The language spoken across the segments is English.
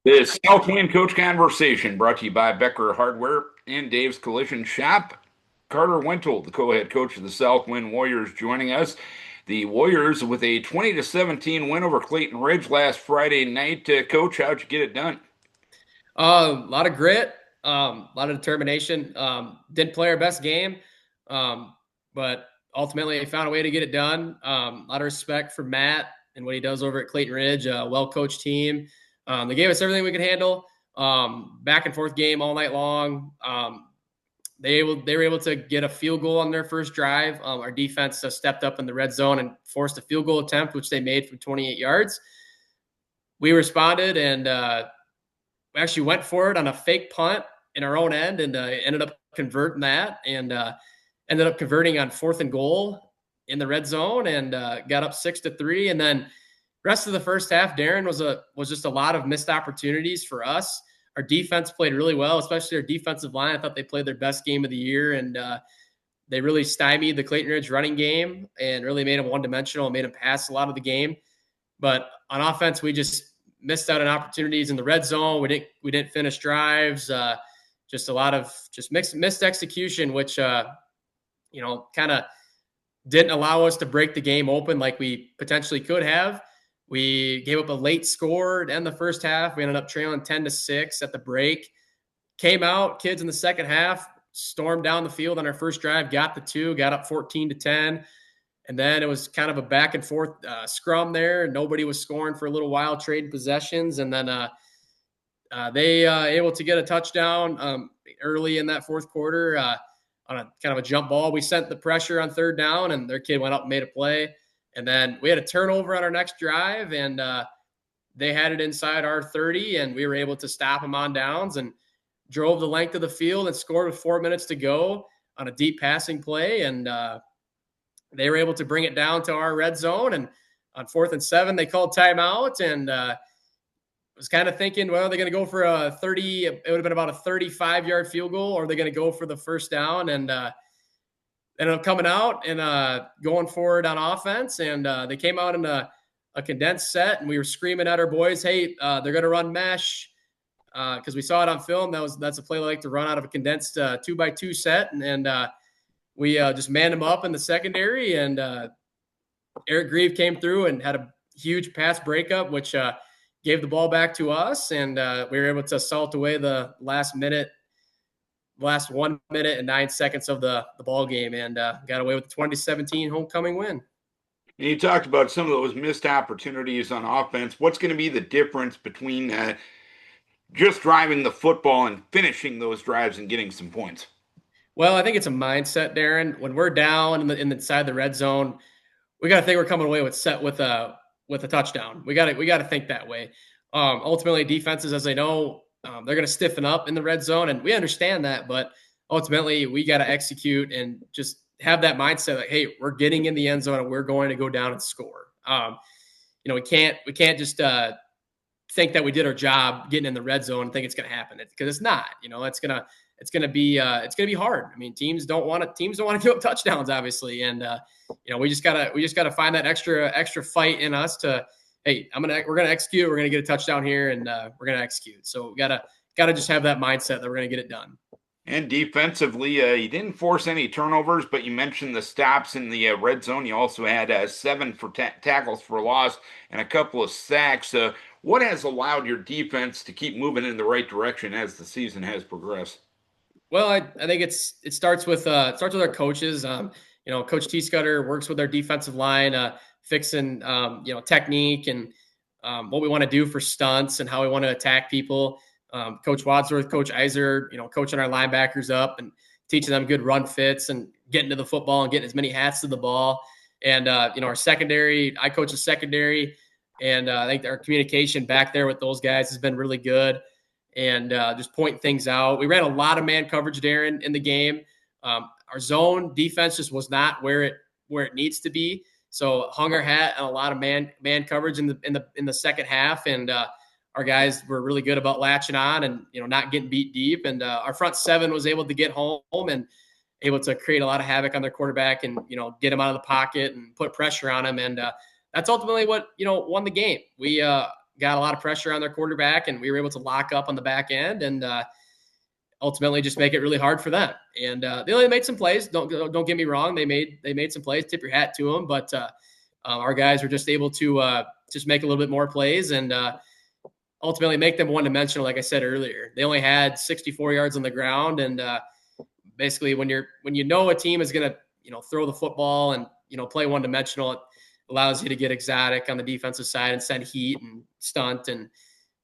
This Southland Coach Conversation brought to you by Becker Hardware and Dave's Collision Shop. Carter Wenthold, the co-head coach of the Southwind Warriors, joining us. The Warriors with a 20-17 win over Clayton Ridge last Friday night. Coach, how'd you get it done? A lot of grit, a lot of determination. Didn't play our best game, but ultimately found a way to get it done. A lot of respect for Matt and what he does over at Clayton Ridge. Well-coached team. They gave us everything we could handle. Back and forth game all night long. They were able to get a field goal on their first drive. Our defense stepped up in the red zone and forced a field goal attempt, which they made from 28 yards. We responded and we actually went for it on a fake punt in our own end and ended up converting that and ended up converting on 4th and goal in the red zone and got up 6-3. And then rest of the first half, Darren, was just a lot of missed opportunities for us. Our defense played really well, especially our defensive line. I thought they played their best game of the year, and they really stymied the Clayton Ridge running game and really made them one-dimensional and made them pass a lot of the game. But on offense, we just missed out on opportunities in the red zone. We didn't finish drives. Just a lot of just missed execution, which kind of didn't allow us to break the game open like we potentially could have. We gave up a late score to end the first half. We ended up trailing 10-6 at the break. Came out, kids in the second half, stormed down the field on our first drive, got the 2, got up 14-10. And then it was kind of a back and forth scrum there. Nobody was scoring for a little while, trading possessions. And then they able to get a touchdown early in that fourth quarter on a kind of a jump ball. We sent the pressure on third down, and their kid went up and made a play. And then we had a turnover on our next drive, and they had it inside our 30, and we were able to stop them on downs and drove the length of the field and scored with 4 minutes to go on a deep passing play. And they were able to bring it down to our red zone. And on 4th and 7, they called timeout, and was kind of thinking, well, are they going to go for a 30? It would have been about a 35-yard field goal, or are they going to go for the first down? And ended up coming out and going forward on offense. And they came out in a condensed set, and we were screaming at our boys, hey, they're going to run mesh because we saw it on film. That's a play I like to run out of a condensed 2x2 set. And we just manned them up in the secondary, and Eric Grieve came through and had a huge pass breakup, which gave the ball back to us. And we were able to salt away the last 1 minute and 9 seconds of the ball game, and got away with the 2017 homecoming win. And you talked about some of those missed opportunities on offense. What's going to be the difference between just driving the football and finishing those drives and getting some points? Well, I think it's a mindset, Darren. When we're down inside the red zone, we got to think we're coming away with a touchdown. We got to think that way. Ultimately, defenses, as they know, they're going to stiffen up in the red zone, and we understand that. But ultimately, we got to execute and just have that mindset like, hey, we're getting in the end zone and we're going to go down and score. We can't just think that we did our job getting in the red zone and think it's going to happen, because it's not. It's going to be hard. I mean, teams don't want to give up touchdowns, obviously, and we just gotta find that extra fight in us to, hey, we're gonna execute. We're gonna get a touchdown here, and we're gonna execute. So we gotta just have that mindset that we're gonna get it done. And defensively, you didn't force any turnovers, but you mentioned the stops in the red zone. You also had 7 for tackles for loss and a couple of sacks. What has allowed your defense to keep moving in the right direction as the season has progressed? Well, I think it starts with our coaches. Coach T. Scudder works with our defensive line, fixing technique and what we want to do for stunts and how we want to attack people. Coach Wadsworth, Coach Iser, coaching our linebackers up and teaching them good run fits and getting to the football and getting as many hats to the ball. And our secondary, I coach the secondary, and I think our communication back there with those guys has been really good. And just point things out. We ran a lot of man coverage, Darren, in the game. Our zone defense just was not where it needs to be. So hung our hat on a lot of man coverage in the second half, and our guys were really good about latching on and not getting beat deep. And our front seven was able to get home and able to create a lot of havoc on their quarterback and get him out of the pocket and put pressure on him. And that's ultimately what won the game. We got a lot of pressure on their quarterback, and we were able to lock up on the back end and ultimately just make it really hard for them. And they only made some plays. Don't get me wrong. They made some plays. Tip your hat to them. But our guys were just able to just make a little bit more plays and ultimately make them one dimensional. Like I said earlier, they only had 64 yards on the ground, and basically when you know a team is going to throw the football and play one dimensional, it allows you to get exotic on the defensive side and send heat and stunt and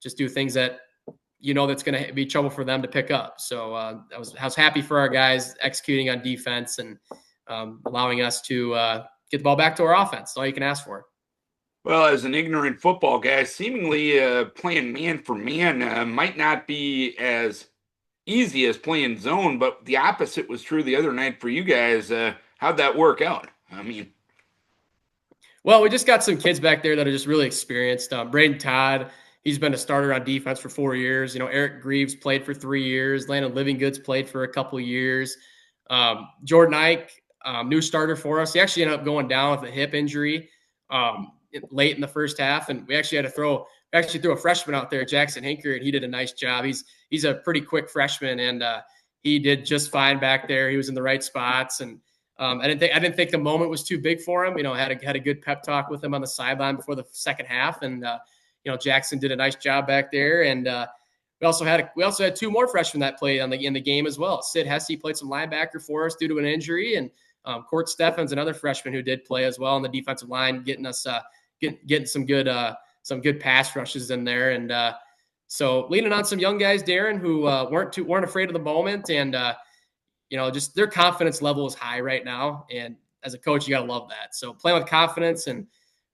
just do things that that's going to be trouble for them to pick up. So I was happy for our guys executing on defense and allowing us to get the ball back to our offense. That's all you can ask for. Well, as an ignorant football guy, seemingly playing man for man might not be as easy as playing zone, but the opposite was true the other night for you guys. How'd that work out? I mean, well, we just got some kids back there that are just really experienced. Braden Todd, he's been a starter on defense for 4 years. Eric Greaves played for 3 years. Landon Livinggood's played for a couple of years. Jordan Ike, new starter for us. He actually ended up going down with a hip injury late in the first half, and we actually threw a freshman out there, Jackson Hinker, and he did a nice job. He's a pretty quick freshman, and he did just fine back there. He was in the right spots, and I didn't think the moment was too big for him. Had a good pep talk with him on the sideline before the second half, and Jackson did a nice job back there, and we also had 2 more freshmen that played in the game as well. Sid Hesse played some linebacker for us due to an injury, and Court Steffens, another freshman who did play as well on the defensive line, getting us getting some good pass rushes in there, and so leaning on some young guys, Darren, who weren't afraid of the moment, and just their confidence level is high right now. And as a coach, you got to love that. So playing with confidence and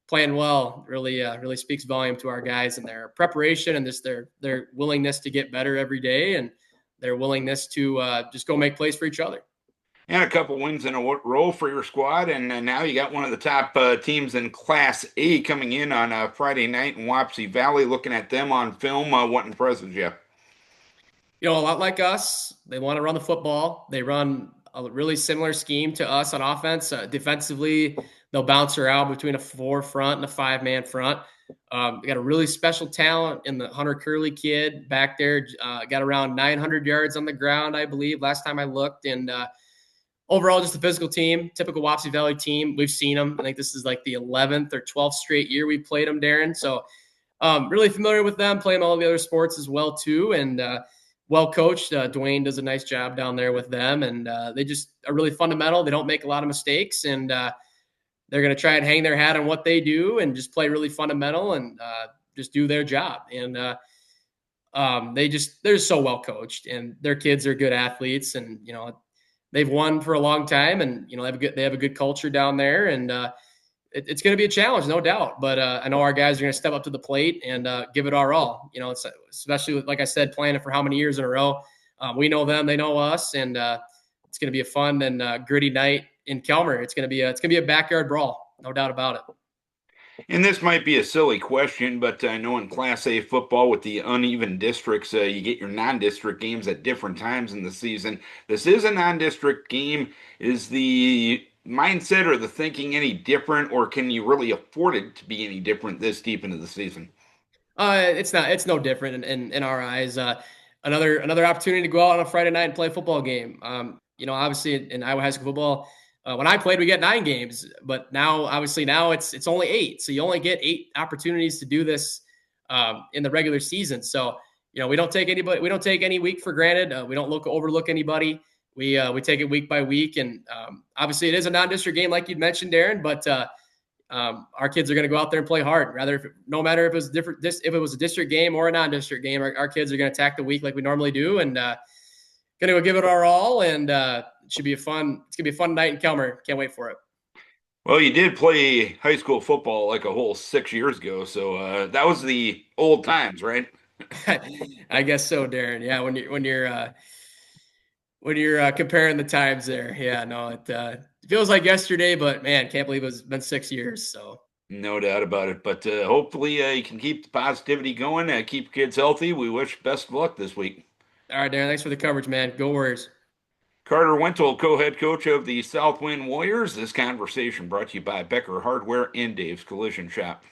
playing well really speaks volume to our guys and their preparation and just their willingness to get better every day and their willingness to just go make plays for each other. And a couple wins in a row for your squad, and now you got one of the top teams in Class A coming in on Friday night in Wapsie Valley. Looking at them on film, what impresses you? A lot like us, they want to run the football. They run a really similar scheme to us on offense. Defensively, they'll bounce around between a 4 front and a 5-man front. We got a really special talent in the Hunter Curley kid back there. Got around 900 yards on the ground, I believe, last time I looked. And overall, just a physical team, typical Wapsie Valley team. We've seen them. I think this is like the 11th or 12th straight year we played them, Darren. So really familiar with them, playing all the other sports as well, too. And well coached. Dwayne does a nice job down there with them, and they just are really fundamental. They don't make a lot of mistakes, and they're going to try and hang their hat on what they do and just play really fundamental and just do their job. And they're so well coached, and their kids are good athletes, and they've won for a long time, and they have a good culture down there, and it's going to be a challenge, no doubt. But I know our guys are going to step up to the plate and give it our all. It's especially with, like I said, playing it for how many years in a row. We know them, they know us, and it's going to be a fun and gritty night in Kelmer. It's going to be a backyard brawl, no doubt about it. And this might be a silly question, but I know in Class A football with the uneven districts, you get your non-district games at different times in the season. This is a non-district game. Is the mindset or the thinking any different, or can you really afford it to be any different this deep into the season? It's not. It's no different in our eyes. Another opportunity to go out on a Friday night and play a football game. Obviously in Iowa high school football, when I played, we get 9 games, but now it's only 8. So you only get 8 opportunities to do this in the regular season. So we don't take any week for granted. We don't overlook anybody. We take it week by week, and obviously it is a non-district game, like you'd mentioned, Darren. But our kids are going to go out there and play hard. No matter if it was different, if it was a district game or a non-district game, our kids are going to attack the week like we normally do, and going to go give it our all. And it should be It's going to be a fun night in Kelmer. Can't wait for it. Well, you did play high school football like a whole 6 years ago, so that was the old times, right? I guess so, Darren. Yeah, when you're comparing the times there, yeah, no, it feels like yesterday, but man, can't believe it's been 6 years. So No doubt about it. But hopefully you can keep the positivity going, keep kids healthy. We wish best of luck this week. all right, Darren, thanks for the coverage, man. Go Warriors. Carter Wenthold, co-head coach of the South Winn Warriors. This conversation brought to you by Becker Hardware and Dave's Collision Shop.